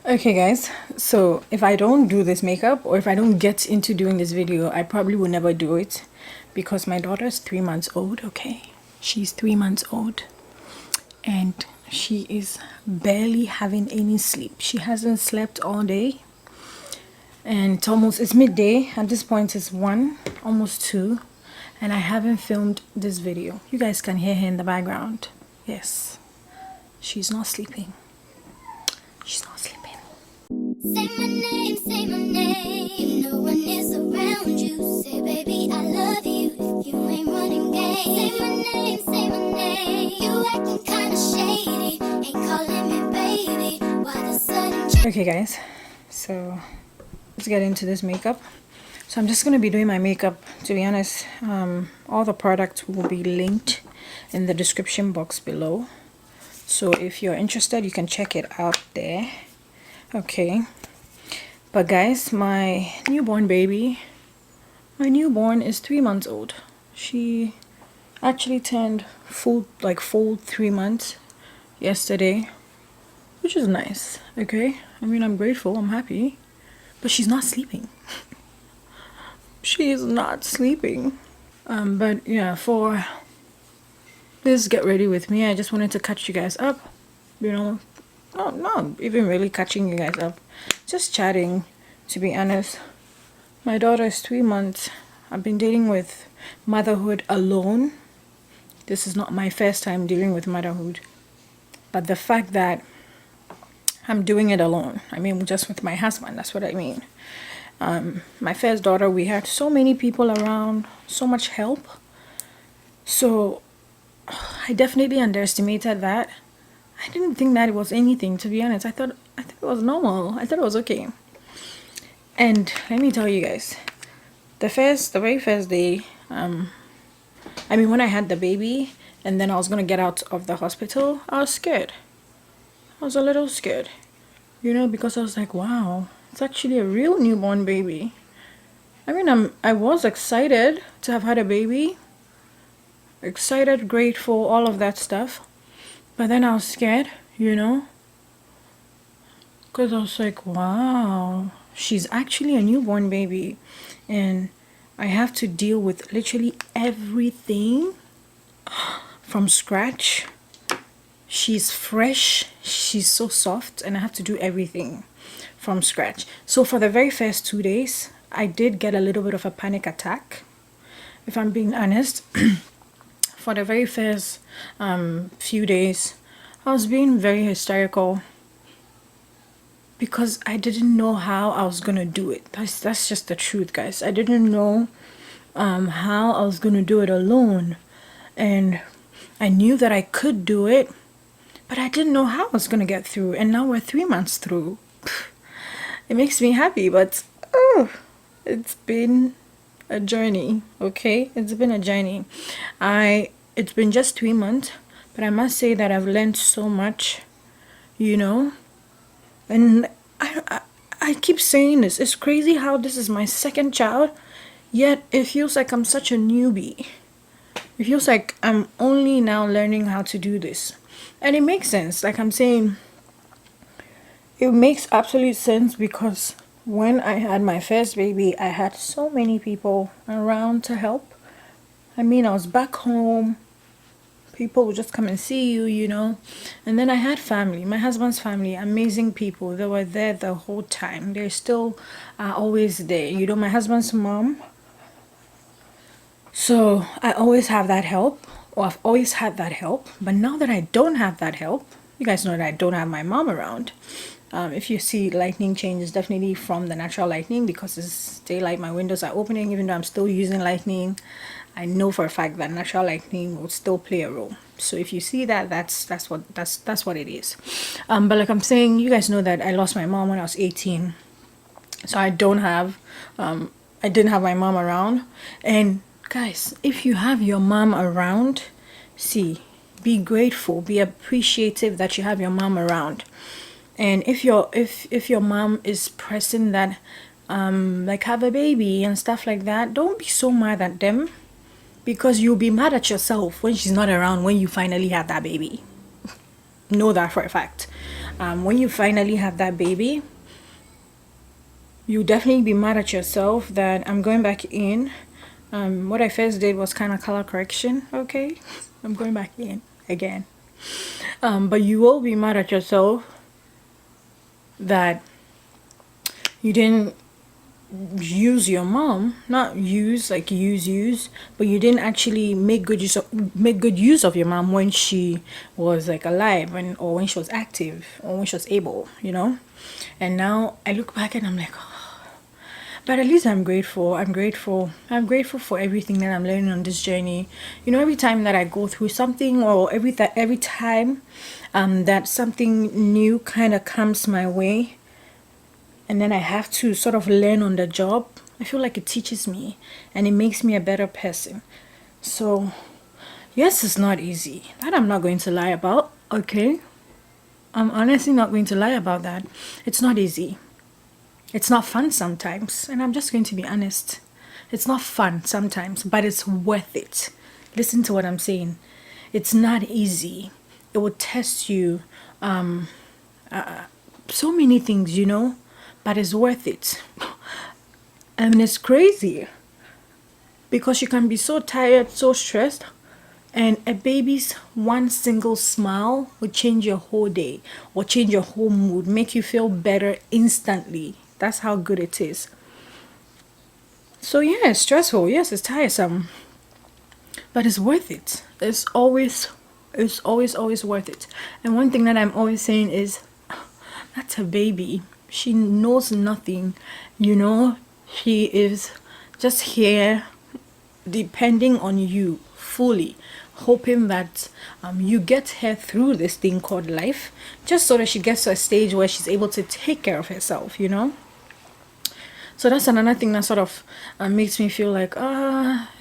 Okay guys, so if I don't do this makeup or if I don't get into doing this video, I probably will never do it because my daughter is 3 months old. Okay, she's 3 months old and she is barely having any sleep. She hasn't slept all day and it's midday at this point. It's 1, almost 2, and I haven't filmed this video. You guys can hear her in the background. Yes, she's not sleeping. She's not sleeping. Say my name, say my name. No one is around you. Say, baby, I love you. If you ain't running game. Say my name. You acting kinda shady. Ain't calling me baby. Why the sudden change? Okay guys, so let's get into this makeup. So I'm just going to be doing my makeup. To be honest, all the products will be linked in the description box below. So if you're interested, you can check it out there. Okay, but guys, my newborn is 3 months old. She actually turned full 3 months yesterday, which is nice. Okay, I mean, I'm grateful, I'm happy, but she's not sleeping. She is not sleeping. But yeah, for this get ready with me, I just wanted to catch you guys up, you know. Not even really catching you guys up, just chatting. To be honest, my daughter is 3 months. I've been dealing with motherhood alone. This is not my first time dealing with motherhood, but the fact that I'm doing it alone, I mean, just with my husband, that's what I mean. My first daughter, we had so many people around, so much help, so I definitely underestimated that. I didn't think that it was anything, to be honest. I thought it was normal. I thought it was okay. And let me tell you guys, the very first day, I mean, when I had the baby and then I was gonna get out of the hospital, I was scared. I was a little scared, you know, because I was like, wow, it's actually a real newborn baby. I mean, I was excited to have had a baby, excited, grateful, all of that stuff. But then I was scared, you know, because I was like, wow, she's actually a newborn baby. And I have to deal with literally everything from scratch. She's fresh, she's so soft, and I have to do everything from scratch. So for the very first 2 days, I did get a little bit of a panic attack, if I'm being honest. For the very first few days, I was being very hysterical because I didn't know how I was gonna do it. That's just the truth, guys. I didn't know how I was gonna do it alone, and I knew that I could do it, but I didn't know how I was gonna get through. And now we're 3 months through. It makes me happy, but it's been a journey. Okay, it's been a journey. It's been just 3 months, but I must say that I've learned so much, you know. And I keep saying this, it's crazy how this is my second child, yet it feels like I'm such a newbie. It feels like I'm only now learning how to do this. And it makes sense. Like I'm saying, it makes absolute sense because when I had my first baby, I had so many people around to help. I mean, I was back home. People would just come and see you, you know. And then I had family, my husband's family, amazing people. They were there the whole time. They're still always there. You know, my husband's mom. So I always have that help, or I've always had that help. But now that I don't have that help, you guys know that I don't have my mom around. If you see lightning change, it's definitely from the natural lightning because it's daylight. My windows are opening, even though I'm still using lightning. I know for a fact that natural lightning will still play a role. So if you see that, that's what it is. But like I'm saying, you guys know that I lost my mom when I was 18, so I didn't have my mom around. And guys, if you have your mom around, be grateful, be appreciative that you have your mom around. And if your mom is pressing that like have a baby and stuff like that, don't be so mad at them, because you'll be mad at yourself when she's not around when you finally have that baby. Know that for a fact. when you finally have that baby, you definitely be mad at yourself that I'm going back in. What I first did was kind of color correction, okay? I'm going back in again. But you will be mad at yourself that you didn't use your mom, not use like use, but you didn't actually make good use of your mom when she was like alive, or when she was active, or when she was able, And now I look back and I'm like, oh, but at least I'm grateful. I'm grateful for everything that I'm learning on this journey. Every time that I go through something, or every time that something new kind of comes my way, and then I have to sort of learn on the job, I feel like it teaches me and it makes me a better person. So, yes, it's not easy. That I'm not going to lie about, okay? I'm honestly not going to lie about that. It's not easy. It's not fun sometimes, and I'm just going to be honest. It's not fun sometimes, but it's worth it. Listen to what I'm saying. It's not easy. It will test you so many things, but it's worth it. I mean, it's crazy because you can be so tired, so stressed, and a baby's one single smile will change your whole day or change your whole mood, make you feel better instantly. That's how good it is. So yeah, it's stressful. Yes, it's tiresome, but it's worth it. It's always worth it. And one thing that I'm always saying is, that's a baby. She knows nothing, She is just here depending on you fully, hoping that you get her through this thing called life, just so that she gets to a stage where she's able to take care of herself, So that's another thing that sort of makes me feel like,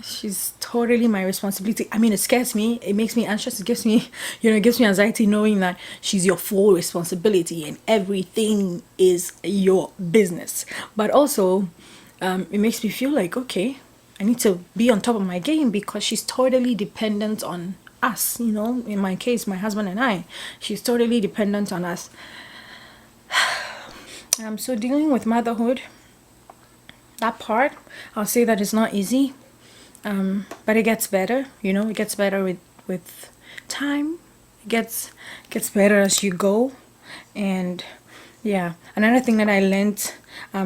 she's totally my responsibility. I mean, it scares me. It makes me anxious. It gives me, it gives me anxiety knowing that she's your full responsibility and everything is your business. But also, it makes me feel like, okay, I need to be on top of my game because she's totally dependent on us, In my case, my husband and I, she's totally dependent on us. So dealing with motherhood, that part, I'll say that it's not easy, but it gets better. It gets better with time. It gets better as you go. And yeah, another thing that I learned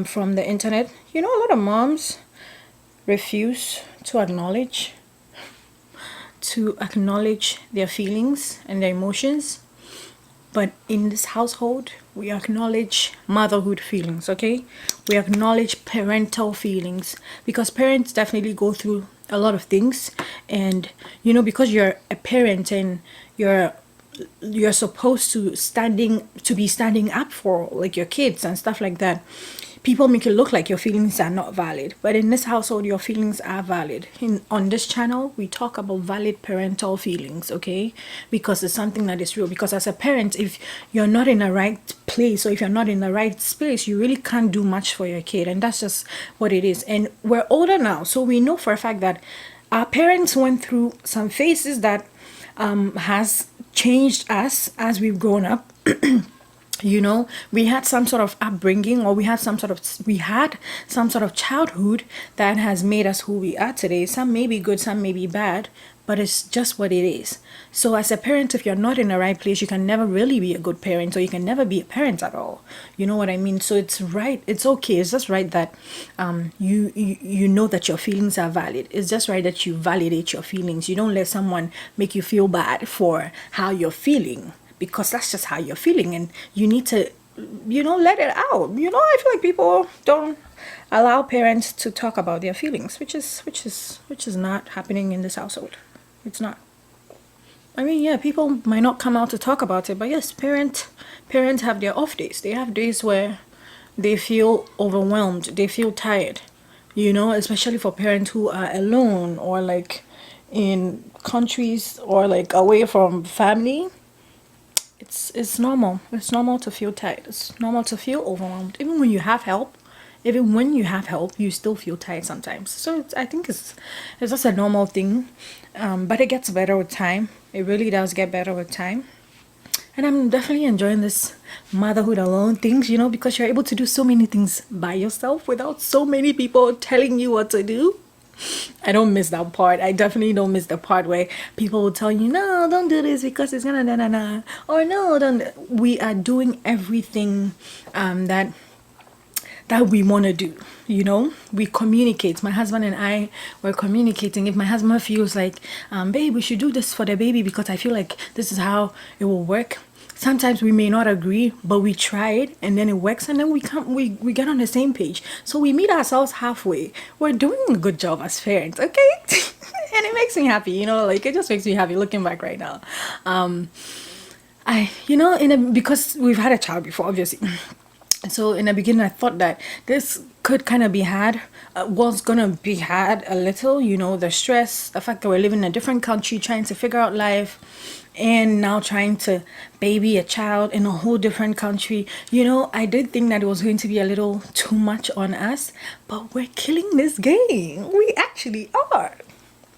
from the internet, a lot of moms refuse to acknowledge their feelings and their emotions. But in this household, we acknowledge motherhood feelings, okay? We acknowledge parental feelings because parents definitely go through a lot of things. And, because you're a parent and you're supposed to be standing up for like your kids and stuff like that, people make it look like your feelings are not valid. But in this household, your feelings are valid. On this channel, we talk about valid parental feelings, okay? Because it's something that is real. Because as a parent, if you're not in the right place or if you're not in the right space, you really can't do much for your kid. And that's just what it is. And we're older now, so we know for a fact that our parents went through some phases that has changed us as we've grown up. We had some sort of upbringing, or we had some sort of childhood that has made us who we are today. Some may be good, some may be bad, but it's just what it is. So as a parent, if you're not in the right place, you can never really be a good parent, or you can never be a parent at all. You know what I mean? So it's right. It's okay. It's just right that you know that your feelings are valid. It's just right that you validate your feelings. You don't let someone make you feel bad for how you're feeling, because that's just how you're feeling, and you need to, let it out. I feel like people don't allow parents to talk about their feelings, which is not happening in this household. It's not. I mean, yeah, people might not come out to talk about it, but yes, parents have their off days. They have days where they feel overwhelmed, they feel tired, especially for parents who are alone or like in countries or like away from family. It's normal. It's normal to feel tired. It's normal to feel overwhelmed. Even when you have help, you still feel tired sometimes. So I think it's just a normal thing. But it gets better with time. It really does get better with time. And I'm definitely enjoying this motherhood alone things, you know, because you're able to do so many things by yourself without so many people telling you what to do. I don't miss that part. I definitely don't miss the part where people will tell you, no, don't do this because it's gonna na na na, or no, don't. We are doing everything that we want to do. You know, we communicate. My husband and I were communicating. If my husband feels like, babe, we should do this for the baby because I feel like this is how it will work. Sometimes we may not agree, but we try it and then it works, and then we get on the same page. So we meet ourselves halfway. We're doing a good job as parents, okay? And it makes me happy, you know, like it just makes me happy looking back right now. You know, because we've had a child before, obviously. So in the beginning, I thought that this could kind of be had, was gonna be had a little, you know, the stress, the fact that we're living in a different country, trying to figure out life, and now trying to baby a child in a whole different country. You know, I did think that it was going to be a little too much on us, but we're killing this game. We actually are.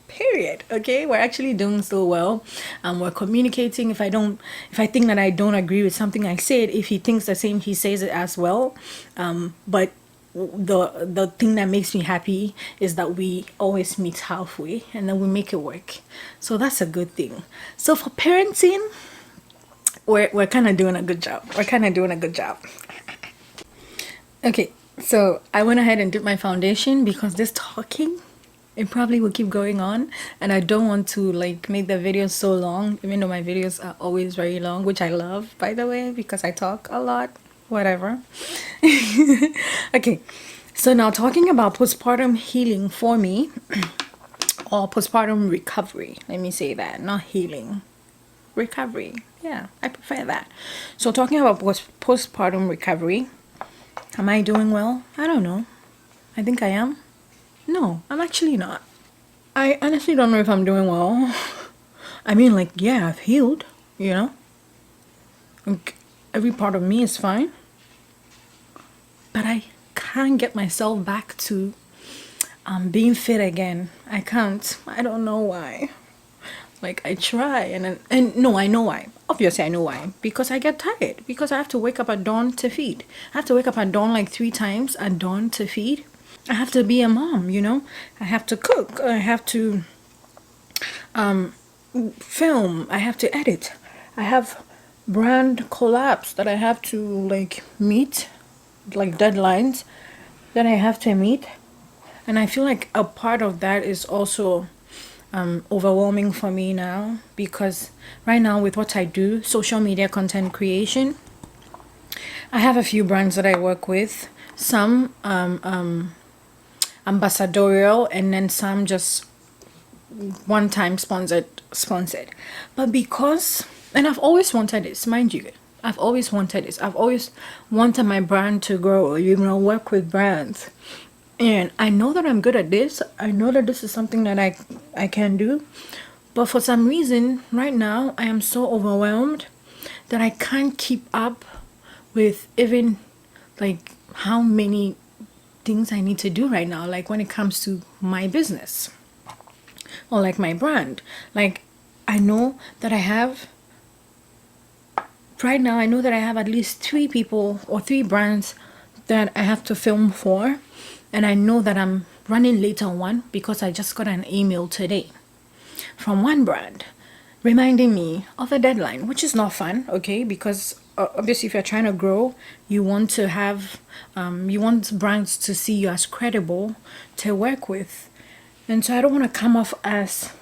Period. Okay, we're actually doing so well. We're communicating. If I think that I don't agree with something I said, if he thinks the same, he says it as well. But the thing that makes me happy is that we always meet halfway and then we make it work. So that's a good thing. So for parenting, we're kind of doing a good job. We're kind of doing a good job. Okay, so I went ahead and did my foundation because this talking, it probably will keep going on, and I don't want to like make the videos so long, even though my videos are always very long, which I love, by the way, because I talk a lot. Whatever. Okay, so now talking about postpartum healing for me, or postpartum recovery, let me say that, not healing, recovery. Yeah, I prefer that. So talking about postpartum recovery, am I doing well? I don't know. I think I am. No, I'm actually not. I honestly don't know if I'm doing well. I mean, like, yeah, I've healed, you know? Like, every part of me is fine. But I can't get myself back to being fit again. I can't. I don't know why. Like, I try and no, I know why. Obviously, I know why. Because I get tired. Because I have to wake up at dawn to feed. I have to wake up at dawn like 3 times at dawn to feed. I have to be a mom, you know. I have to cook. I have to film. I have to edit. I have brand collabs that I have to like meet, like deadlines that I have to meet. And I feel like a part of that is also overwhelming for me now, because right now with what I do, social media content creation, I have a few brands that I work with. Some ambassadorial, and then some just one time sponsored. But because, and I've always wanted this, mind you, I've always wanted this. I've always wanted my brand to grow, you know, work with brands. And I know that I'm good at this. I know that this is something that I can do. But for some reason, right now, I am so overwhelmed that I can't keep up with even like how many things I need to do right now, like when it comes to my business or like my brand. Like, I know that I have right now, I know that I have at least 3 people or 3 brands that I have to film for, and I know that I'm running late on one because I just got an email today from one brand reminding me of a deadline, which is not fun, okay? Because obviously, if you're trying to grow, you want to have, you want brands to see you as credible to work with. And so I don't want to come off as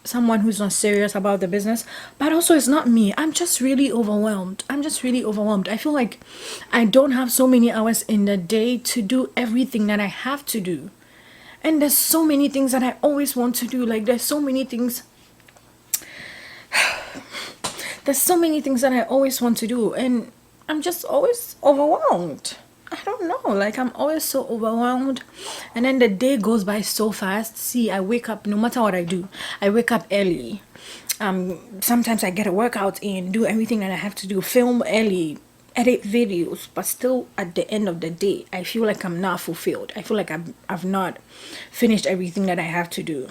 someone who's not serious about the business, but also it's not me. I'm just really overwhelmed. I feel like I don't have so many hours in the day to do everything that I have to do. And there's so many things that I always want to do. Like, there's so many things that I always want to do, and I'm just always overwhelmed. I don't know, like, I'm always so overwhelmed, and then the day goes by so fast. See, I wake up, no matter what I do, I wake up early. Sometimes I get a workout in, do everything that I have to do, film early, edit videos, but still at the end of the day, I feel like I'm not fulfilled. I feel like I've not finished everything that I have to do.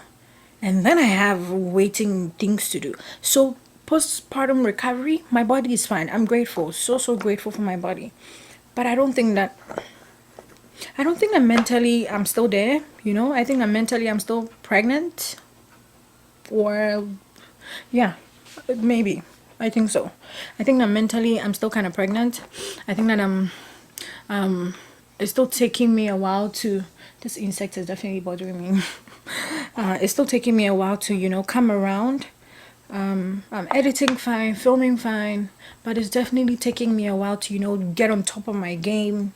And then I have waiting things to do. So postpartum recovery, my body is fine. I'm grateful, so grateful for my body. But I don't think that mentally I'm still there, you know. I think that mentally I'm still pregnant. Or yeah, maybe. I think so. I think that mentally I'm still kind of pregnant. I think that it's still taking me a while to, this insect is definitely bothering me. It's still taking me a while to, you know, come around. I'm editing fine, filming fine, but it's definitely taking me a while to, you know, get on top of my game,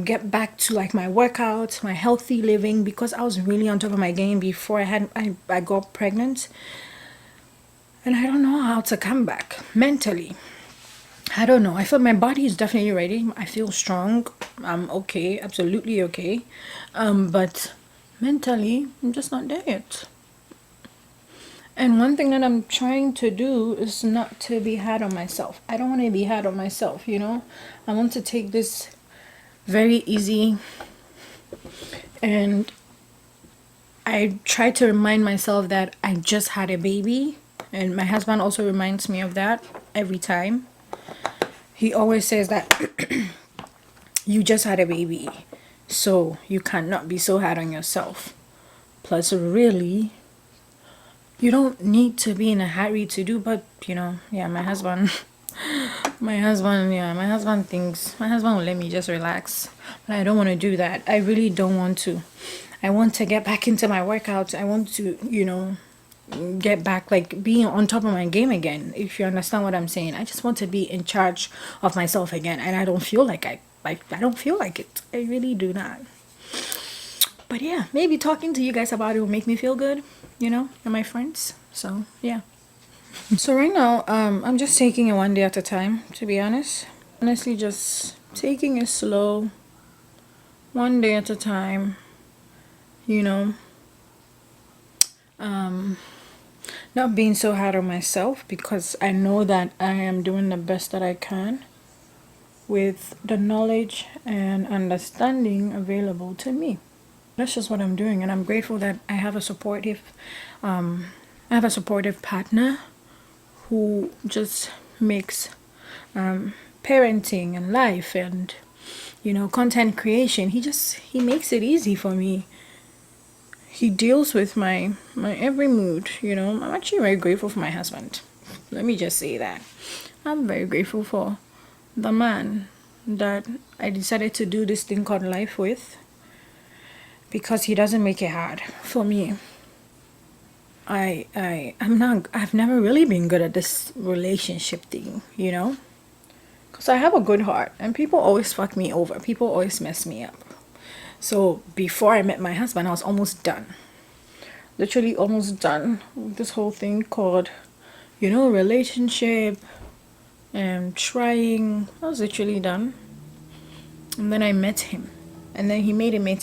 get back to like my workouts, my healthy living, because I was really on top of my game before I got pregnant. And I don't know how to come back mentally. I don't know. I feel my body is definitely ready. I feel strong. I'm okay, absolutely okay. But mentally, I'm just not there yet. And one thing that I'm trying to do is not to be hard on myself. I don't want to be hard on myself, you know. I want to take this very easy. And I try to remind myself that I just had a baby. And my husband also reminds me of that every time. He always says that you just had a baby, so you cannot be so hard on yourself. Plus, really, you don't need to be in a hurry to do, but you know, yeah, my husband thinks, my husband will let me just relax, but I don't want to do that. I really don't want to. I want to get back into my workouts. I want to, you know, get back, like being on top of my game again, if you understand what I'm saying. I just want to be in charge of myself again, and I don't feel like I don't feel like it. I really do not. But yeah, maybe talking to you guys about it will make me feel good, you know, and my friends. So yeah. So right now, I'm just taking it one day at a time, to be honest. Honestly, just taking it slow, one day at a time, you know. Not being so hard on myself, because I know that I am doing the best that I can with the knowledge and understanding available to me. That's just what I'm doing, and I'm grateful that I have a supportive partner who just makes parenting and life and, you know, content creation. He makes it easy for me. He deals with my every mood, you know. I'm actually very grateful for my husband. Let me just say that. I'm very grateful for the man that I decided to do this thing called life with, because he doesn't make it hard for me. I've never really been good at this relationship thing, you know, because I have a good heart and people always fuck me over. People always mess me up. So before I met my husband, I was almost done. Literally almost done with this whole thing called, you know, relationship and trying. I was literally done. And then I met him. And then he made it make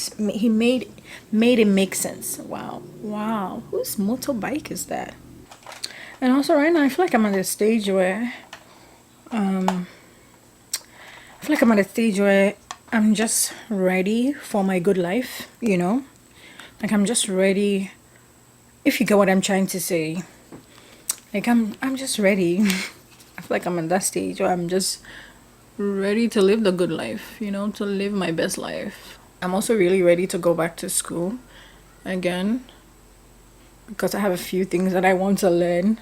sense. Wow. Whose motorbike is that? And also right now I feel like I'm at a stage where I'm just ready for my good life, you know? Like I'm just ready, if you get what I'm trying to say. Like I'm just ready. I feel like I'm at that stage where I'm just ready to live the good life, you know, to live my best life. I'm also really ready to go back to school again, because I have a few things that I want to learn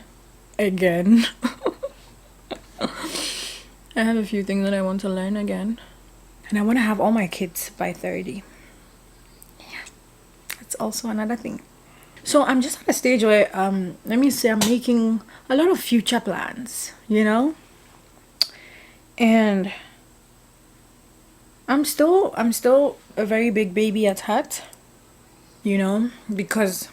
again. I have a few things that I want to learn again. And I want to have all my kids by 30. Yeah, that's also another thing. So I'm just at a stage where, let me say, I'm making a lot of future plans, you know? And I'm still a very big baby at heart, you know? Because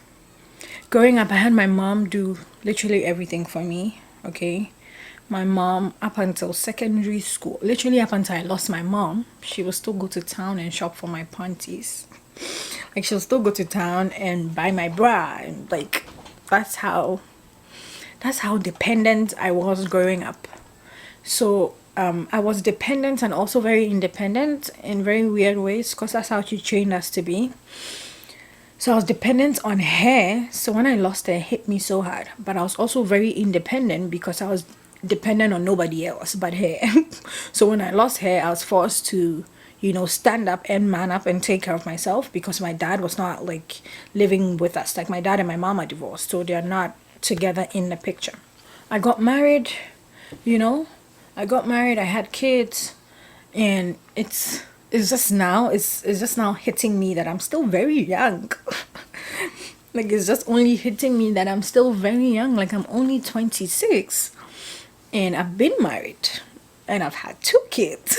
growing up, I had my mom do literally everything for me, okay? My mom, up until secondary school, literally up until I lost my mom, she would still go to town and shop for my panties. Like, she'll still go to town and buy my bra. And like, that's how dependent I was growing up. So I was dependent and also very independent in very weird ways, because that's how she trained us to be. So I was dependent on her. So when I lost her, it hit me so hard. But I was also very independent because I was dependent on nobody else but her. So when I lost her, I was forced to, stand up and man up and take care of myself because my dad was not like living with us. Like my dad and my mom are divorced, so they're not together in the picture. I got married, I got married, I had kids, and it's just now hitting me that I'm still very young. Like it's just only hitting me that I'm still very young. Like I'm only 26 and I've been married and I've had 2 kids.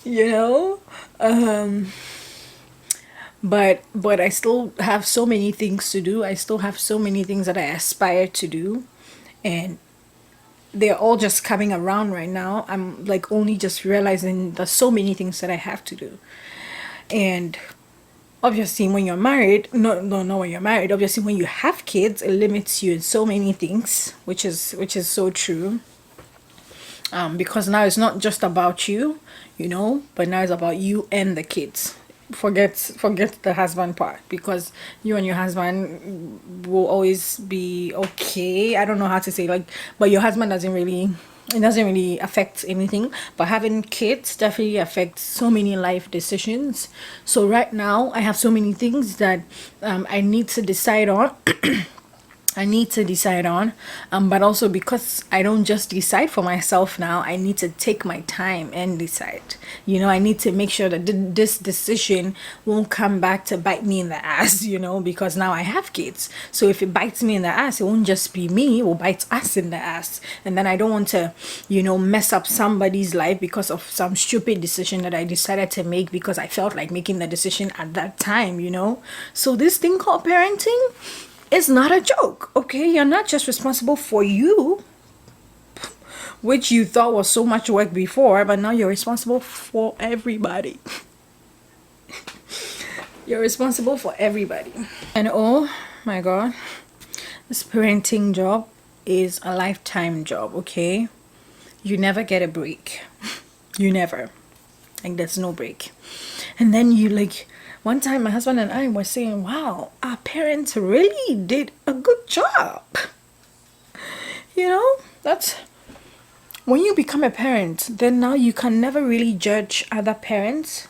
you know but I still have so many things to do. I still have so many things that I aspire to do, and they're all just coming around right now. I'm like only just realizing there's so many things that I have to do. And obviously when you're married, no when you're married, obviously when you have kids, it limits you in so many things, which is so true. Because now it's not just about you, but now it's about you and the kids. Forget the husband part, because you and your husband will always be okay. I don't know how to say, like, but your husband doesn't really affect anything, but having kids definitely affects so many life decisions. So right now I have so many things that I need to decide on. But also because I don't just decide for myself now, I need to take my time and decide. I need to make sure that this decision won't come back to bite me in the ass, because now I have kids. So if it bites me in the ass, it won't just be me, it will bite us in the ass. And then I don't want to, mess up somebody's life because of some stupid decision that I decided to make because I felt like making the decision at that time, So this thing called parenting, it's not a joke, okay? You're not just responsible for you, which you thought was so much work before, but now you're responsible for everybody. You're responsible for everybody. And oh my God, this parenting job is a lifetime job, okay? You never get a break. You never. Like, there's no break. And then one time my husband and I were saying, wow, our parents really did a good job. That's when you become a parent, then now you can never really judge other parents.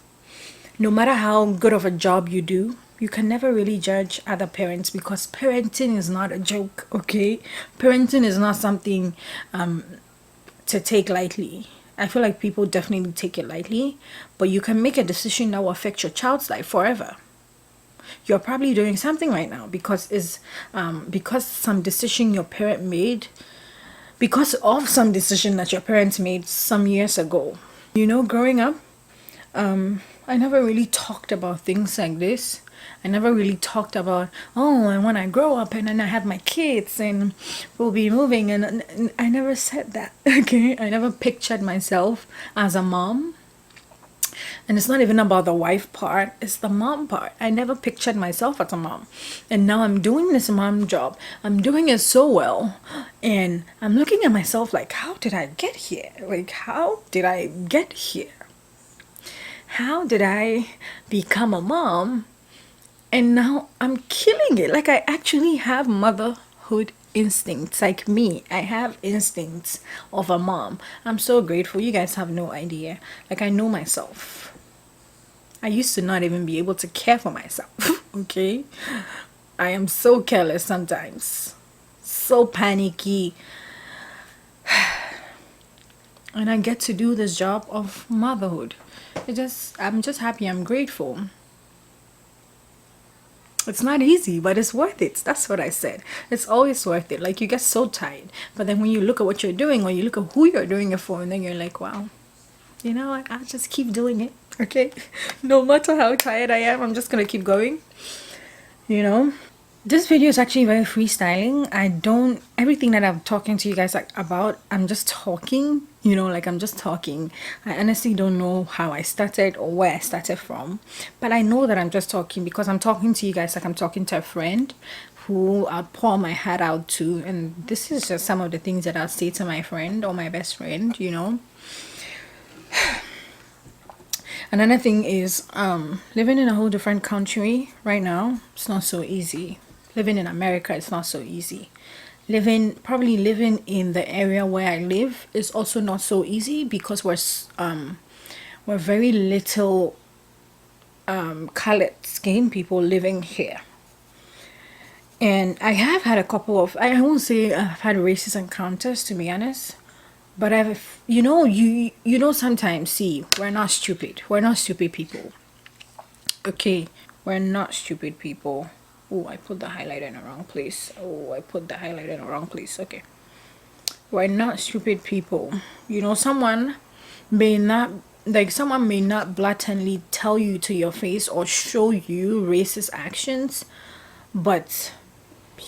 No matter how good of a job you do, you can never really judge other parents, because parenting is not a joke, okay? Parenting is not something to take lightly. I feel like people definitely take it lightly, but you can make a decision that will affect your child's life forever. You're probably doing something right now because some decision your parent made, because of some decision that your parents made some years ago. Growing up, I never really talked about things like this. I never really talked about, and when I grow up and then I have my kids and we'll be moving, and I never said that, okay? I never pictured myself as a mom. And it's not even about the wife part, it's the mom part. I never pictured myself as a mom. And now I'm doing this mom job. I'm doing it so well. And I'm looking at myself like, how did I get here? Like, how did I get here? How did I become a mom? And now I'm killing it. Like, I actually have motherhood instincts. Like me, I have instincts of a mom. I'm so grateful. You guys have no idea. Like, I know myself. I used to not even be able to care for myself. Okay? I am so careless sometimes. So panicky. And I get to do this job of motherhood. I'm just happy. I'm grateful. It's not easy, but it's worth it. That's what I said. It's always worth it. Like, you get so tired, but then when you look at what you're doing, or you look at who you're doing it for, and then you're like, wow, I'll just keep doing it, okay? No matter how tired I am, I'm just gonna keep going. This video is actually very freestyling. Everything that I'm talking to you guys about, I'm just talking, I'm just talking. I honestly don't know how I started or where I started from, but I know that I'm just talking because I'm talking to you guys like I'm talking to a friend who I'll pour my heart out to. And this is just some of the things that I'll say to my friend or my best friend, Another thing is living in a whole different country right now, it's not so easy. Living in America, it's not so easy. Probably living in the area where I live is also not so easy because we're very little colored skin people living here. And I have had a couple of, I won't say I've had racist encounters, to be honest, but sometimes, see, we're not stupid. We're not stupid people. Okay, we're not stupid people. Oh, I put the highlighter in the wrong place. Okay. We're not stupid people. Someone may not blatantly tell you to your face or show you racist actions, but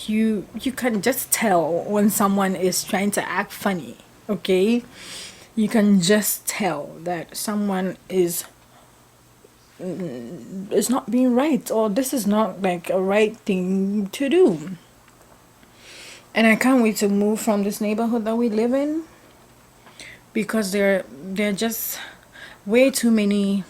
you can just tell when someone is trying to act funny. Okay, you can just tell that someone is not being right, or this is not like a right thing to do. And I can't wait to move from this neighborhood that we live in, because there are just way too many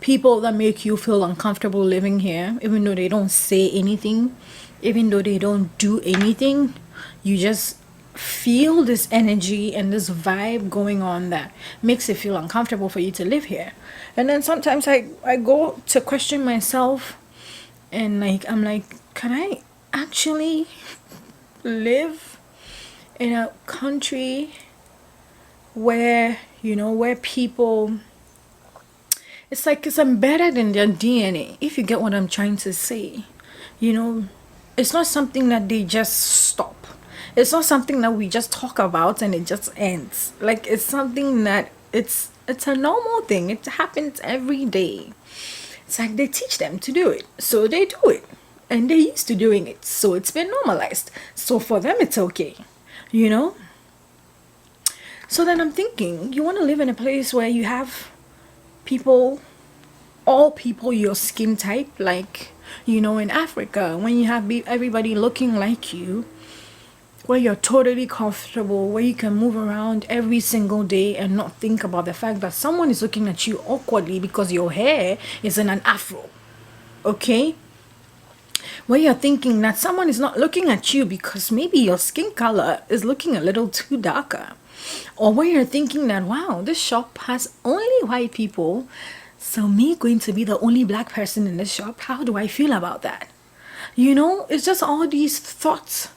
people that make you feel uncomfortable living here, even though they don't say anything, even though they don't do anything. You just feel this energy and this vibe going on that makes it feel uncomfortable for you to live here. And then sometimes I go to question myself, and I'm like, can I actually live in a country where people, it's like it's embedded in their DNA, if you get what I'm trying to say. It's not something that they just stop. It's not something that we just talk about and it just ends. Like, it's something that it's a normal thing. It happens every day. It's like they teach them to do it, so they do it, and they're used to doing it, so it's been normalized. So for them, it's okay. So then I'm thinking, you want to live in a place where you have all people your skin type, like, in Africa, when you have everybody looking like you, where you're totally comfortable, where you can move around every single day and not think about the fact that someone is looking at you awkwardly because your hair is in an afro. Okay? Where you're thinking that someone is not looking at you because maybe your skin color is looking a little too darker. Or where you're thinking that, wow, this shop has only white people, so me going to be the only black person in this shop, how do I feel about that? It's just all these thoughts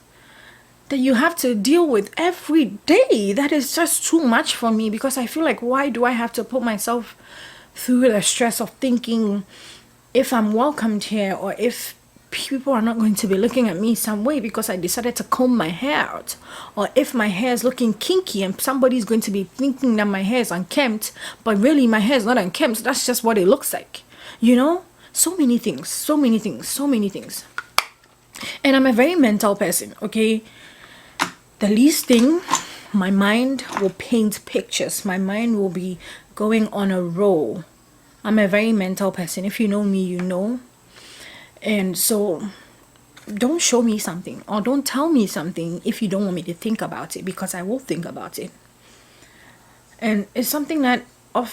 that you have to deal with every day. That is just too much for me, because I feel like, why do I have to put myself through the stress of thinking if I'm welcomed here, or if people are not going to be looking at me some way because I decided to comb my hair out, or if my hair is looking kinky and somebody's going to be thinking that my hair is unkempt, but really my hair is not unkempt, that's just what it looks like. So many things. And I'm a very mental person, okay? The least thing, my mind will paint pictures. My mind will be going on a roll. I'm a very mental person. If you know me, you know. And so don't show me something, or don't tell me something if you don't want me to think about it, because I will think about it. And it's something that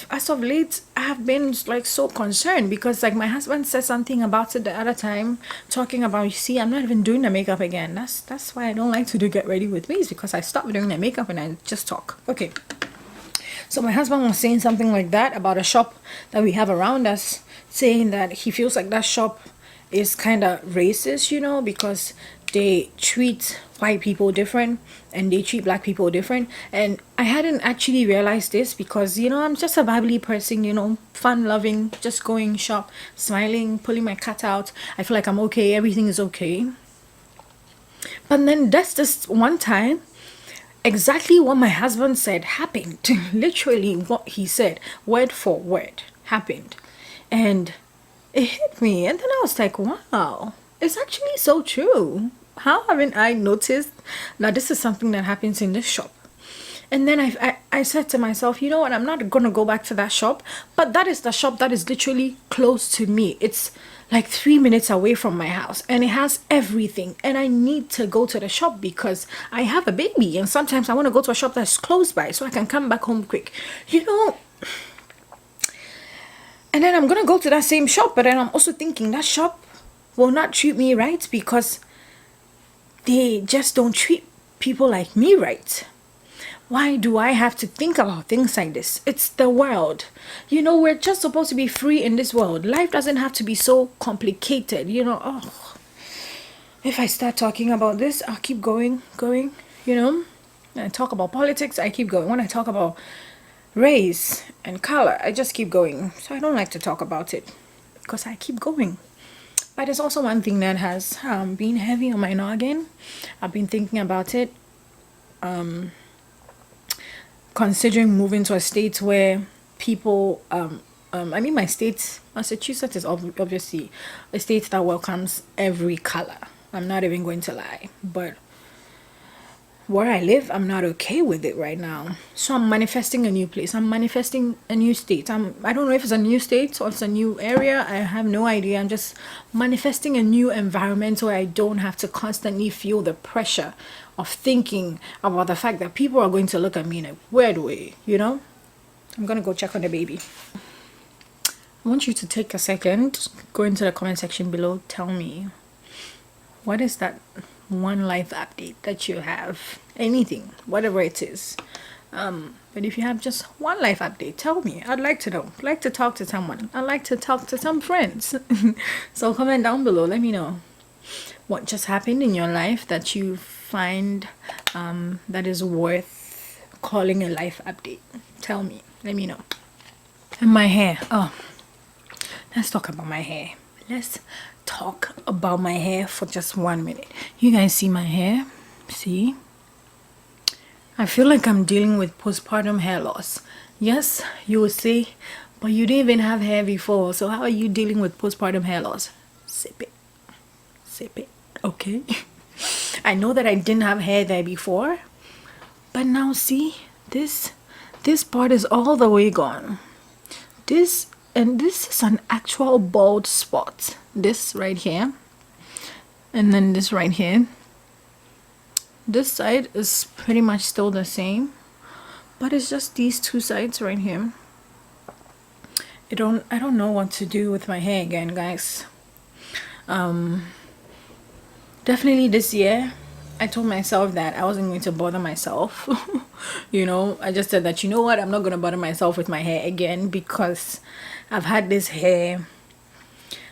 as of late I have been like so concerned, because like my husband said something about it the other time, talking about, you see, I'm not even doing the makeup again. That's why I don't like to do get ready with me, is because I stopped doing the makeup and I just talk. Okay. So my husband was saying something like that about a shop that we have around us, saying that he feels like that shop is kind of racist, because they treat white people different and they treat black people different. And I hadn't actually realized this, because I'm just a bubbly person, fun loving, just going shop, smiling, pulling my cat out. I feel like I'm okay, everything is okay. But then that's just one time, exactly what my husband said happened. Literally what he said, word for word, happened. And it hit me, and then I was like, wow, it's actually so true. How haven't I noticed that this is something that happens in this shop? And then I said to myself, you know what, I'm not gonna go back to that shop, but that is the shop that is literally close to me. It's like 3 minutes away from my house, and it has everything, and I need to go to the shop because I have a baby, and sometimes I want to go to a shop that's close by so I can come back home quick. And then I'm gonna go to that same shop, but then I'm also thinking that shop will not treat me right because they just don't treat people like me right. Why do I have to think about things like this? It's the world. You know, we're just supposed to be free in this world. Life doesn't have to be so complicated, you know. Oh, if I start talking about this, I'll keep going, you know. When I talk about politics, I keep going. When I talk about race and color, I just keep going. So I don't like to talk about it because I keep going. But there's also one thing that has been heavy on my noggin. I've been thinking about it. Considering moving to a state where people, I mean, my state, Massachusetts, is obviously a state that welcomes every color. I'm not even going to lie. But where I live, I'm not okay with it right now. So I'm manifesting a new place. I'm manifesting a new state. I don't know if it's a new state or it's a new area. I have no idea. I'm just manifesting a new environment where I don't have to constantly feel the pressure of thinking about the fact that people are going to look at me in a weird way, you know? I'm gonna go check on the baby. I want you to take a second, go into the comment section below, tell me, what is that one life update that you have? Anything, whatever it is. But if you have just one life update, tell me. I'd like to know. I'd like to talk to someone. I'd like to talk to some friends. So comment down below, let me know what just happened in your life that you find that is worth calling a life update. Tell me, let me know. And my hair, oh, let's talk about my hair. Let's talk about my hair for just 1 minute. You guys see my hair? See? I feel like I'm dealing with postpartum hair loss. Yes, you will say, but you didn't even have hair before, so how are you dealing with postpartum hair loss? Sip it. Sip it. Okay. I know that I didn't have hair there before, but now see, this part is all the way gone. This is an actual bald spot. This right here, and then this right here. This side is pretty much still the same, but it's just these two sides right here. I don't know what to do with my hair again, guys. Definitely this year I told myself that I wasn't going to bother myself. You know, I just said that, you know what, I'm not going to bother myself with my hair again because I've had this hair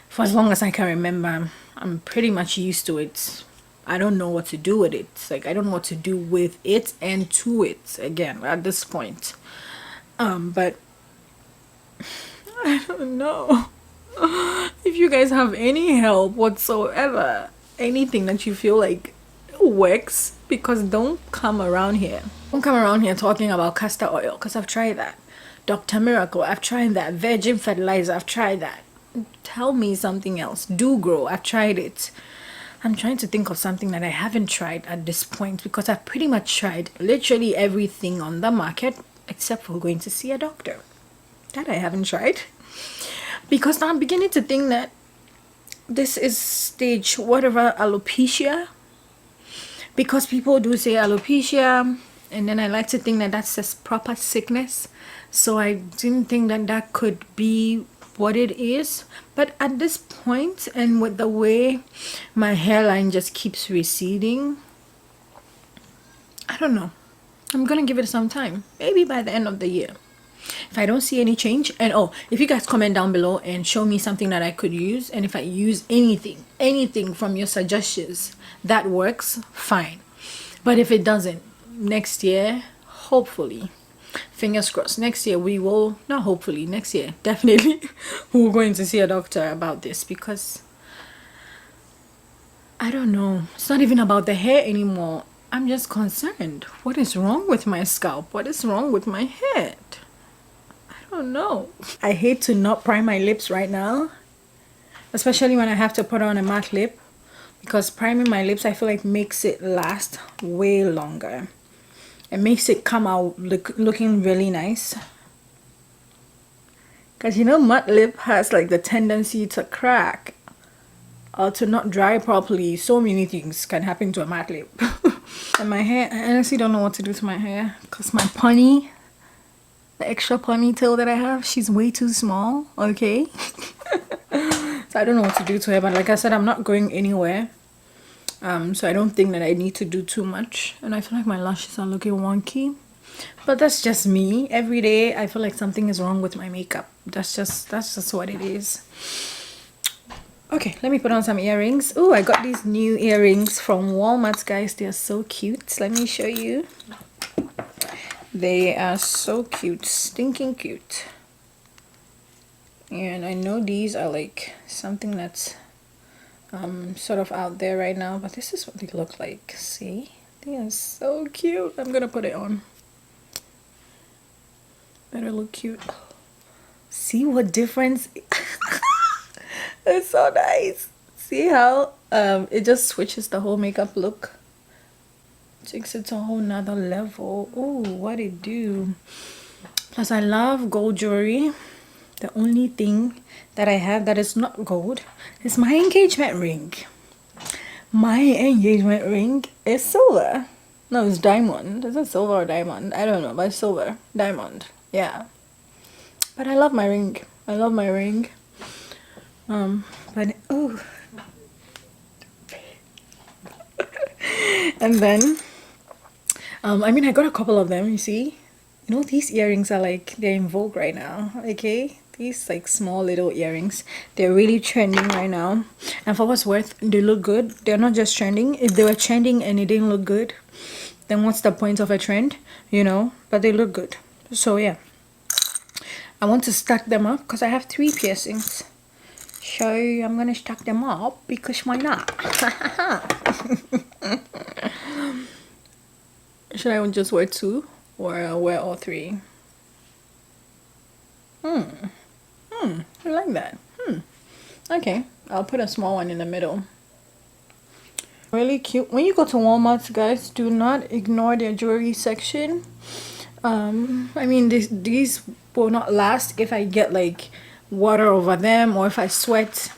for as long as I can remember. I'm pretty much used to it. I don't know what to do with it. It's like I don't know what to do with it and to it again at this point. But I don't know. If you guys have any help whatsoever, anything that you feel like works, because don't come around here talking about castor oil, because I've tried that. Dr. Miracle, I've tried that. Virgin fertilizer, I've tried that. Tell me something else. Do grow, I've tried it. I'm trying to think of something that I haven't tried at this point, because I've pretty much tried literally everything on the market except for going to see a doctor. That I haven't tried, because now I'm beginning to think that this is stage whatever alopecia, because people do say alopecia, and then I like to think that that's a proper sickness. So I didn't think that that could be what it is. But at this point, and with the way my hairline just keeps receding, I don't know. I'm gonna give it some time, maybe by the end of the year. If I don't see any change, and oh, if you guys comment down below and show me something that I could use, and if I use anything from your suggestions that works, fine. But if it doesn't, next year, hopefully, fingers crossed, next year we will, not hopefully, next year definitely we're going to see a doctor about this, because I don't know, it's not even about the hair anymore. I'm just concerned. What is wrong with my scalp? What is wrong with my head? I don't know. I hate to not prime my lips right now, especially when I have to put on a matte lip, because priming my lips I feel like makes it last way longer. It makes it come out looking really nice. Because you know, matte lip has like the tendency to crack or to not dry properly. So many things can happen to a matte lip. And my hair, I honestly don't know what to do to my hair, because my pony, the extra ponytail that I have, she's way too small, okay? So I don't know what to do to her, but like I said, I'm not going anywhere. So I don't think that I need to do too much. And I feel like my lashes are looking wonky. But that's just me. Every day I feel like something is wrong with my makeup. That's just what it is. Okay, let me put on some earrings. Oh, I got these new earrings from Walmart, guys. They are so cute. Let me show you. They are so cute, stinking cute. And I know these are like something that's sort of out there right now, but this is what they look like. See, they are so cute. I'm gonna put it on. Better look cute. See what difference? It's so nice. See how it just switches the whole makeup look, takes it to a whole nother level. Oh, what it do. Plus I love gold jewelry. The only thing that I have that is not gold is my engagement ring. My engagement ring is silver. No, it's diamond. Is it silver or diamond? I don't know, but it's silver. Diamond. Yeah. But I love my ring. I love my ring. But oh. And then I mean, I got a couple of them, you see. You know, these earrings are like, they're in vogue right now, okay? These like small little earrings, they're really trending right now. And for what's worth, they look good. They're not just trending. If they were trending and it didn't look good, then what's the point of a trend, you know? But they look good. So yeah, I want to stack them up because I have 3 piercings. So I'm gonna stack them up because why not? Should I just wear 2 or wear all 3? I like that. Okay, I'll put a small one in the middle. Really cute. When you go to Walmart, guys, do not ignore their jewelry section. I mean, these will not last if I get like water over them, or if I sweat,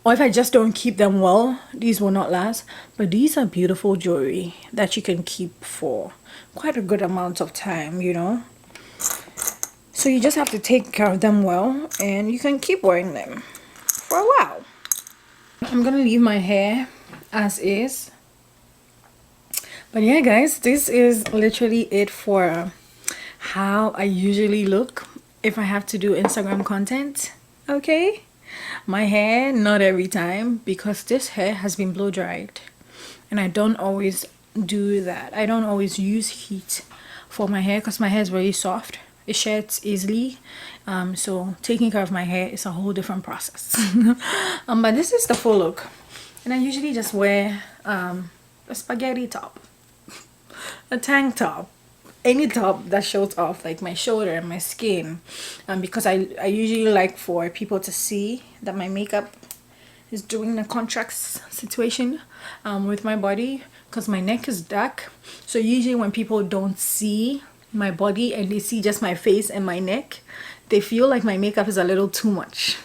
or if I just don't keep them well. These will not last. But these are beautiful jewelry that you can keep for quite a good amount of time, you know. So you just have to take care of them well, and you can keep wearing them for a while. I'm gonna leave my hair as is. But yeah, guys, this is literally it for how I usually look if I have to do Instagram content. Okay, my hair, not every time, because this hair has been blow dried, and I don't always do that. I don't always use heat for my hair because my hair is very soft. It sheds easily, so taking care of my hair is a whole different process. But this is the full look, and I usually just wear a spaghetti top, a tank top, any top that shows off like my shoulder and my skin, because I usually like for people to see that my makeup is doing the contrast situation with my body, because my neck is dark. So usually when people don't see my body and they see just my face and my neck, they feel like my makeup is a little too much.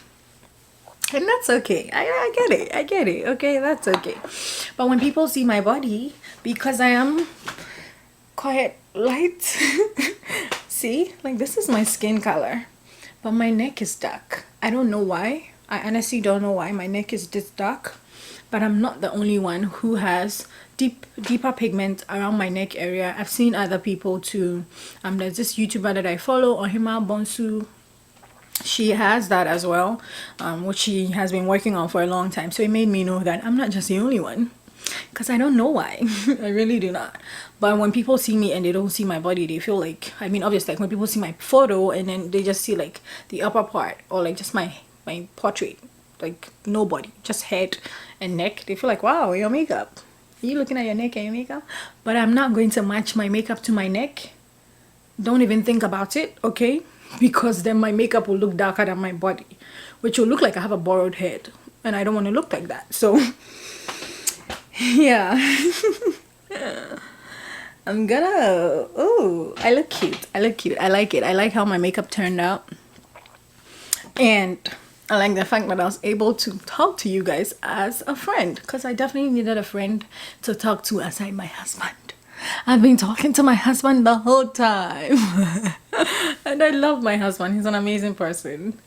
And that's okay. I get it. Okay, that's okay. But when people see my body, because I am quite light, see, like this is my skin color, but my neck is dark. I don't know why. I honestly don't know why my neck is this dark. But I'm not the only one who has deeper pigment around my neck area. I've seen other people too. There's this YouTuber that I follow, Ohima Bonsu. She has that as well, which she has been working on for a long time. So it made me know that I'm not just the only one, because I don't know why. I really do not. But when people see me and they don't see my body, they feel like, I mean, obviously, like when people see my photo and then they just see like the upper part, or like just my portrait, like nobody, just head and neck, they feel like, wow, your makeup, are you looking at your neck and your makeup? But I'm not going to match my makeup to my neck. Don't even think about it, okay? Because then my makeup will look darker than my body, which will look like I have a borrowed head, and I don't want to look like that. So yeah. I'm gonna, oh, I look cute. I like it. I like how my makeup turned out, and I like the fact that I was able to talk to you guys as a friend, because I definitely needed a friend to talk to aside my husband. I've been talking to my husband the whole time. And I love my husband. He's an amazing person.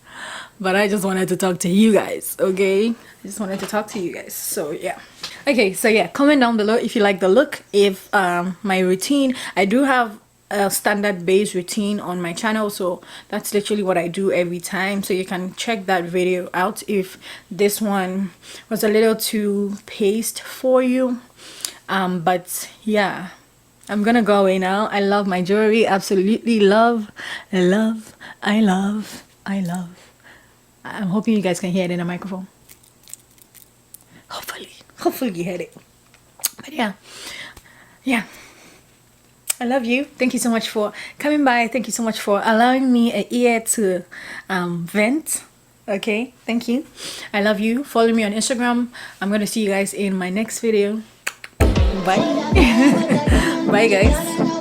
But I just wanted to talk to you guys, okay? I just wanted to talk to you guys. So yeah. Okay, so yeah, comment down below if you like the look. If my routine, I do have a standard base routine on my channel, so that's literally what I do every time, so you can check that video out if this one was a little too paced for you. But yeah, I'm gonna go away now. I love my jewelry, absolutely love. I'm hoping you guys can hear it in the microphone. Hopefully you heard it. But yeah, I love you. Thank you so much for coming by. Thank you so much for allowing me an ear to vent. Okay, thank you. I love you. Follow me on Instagram. I'm gonna see you guys in my next video. Bye. Bye guys.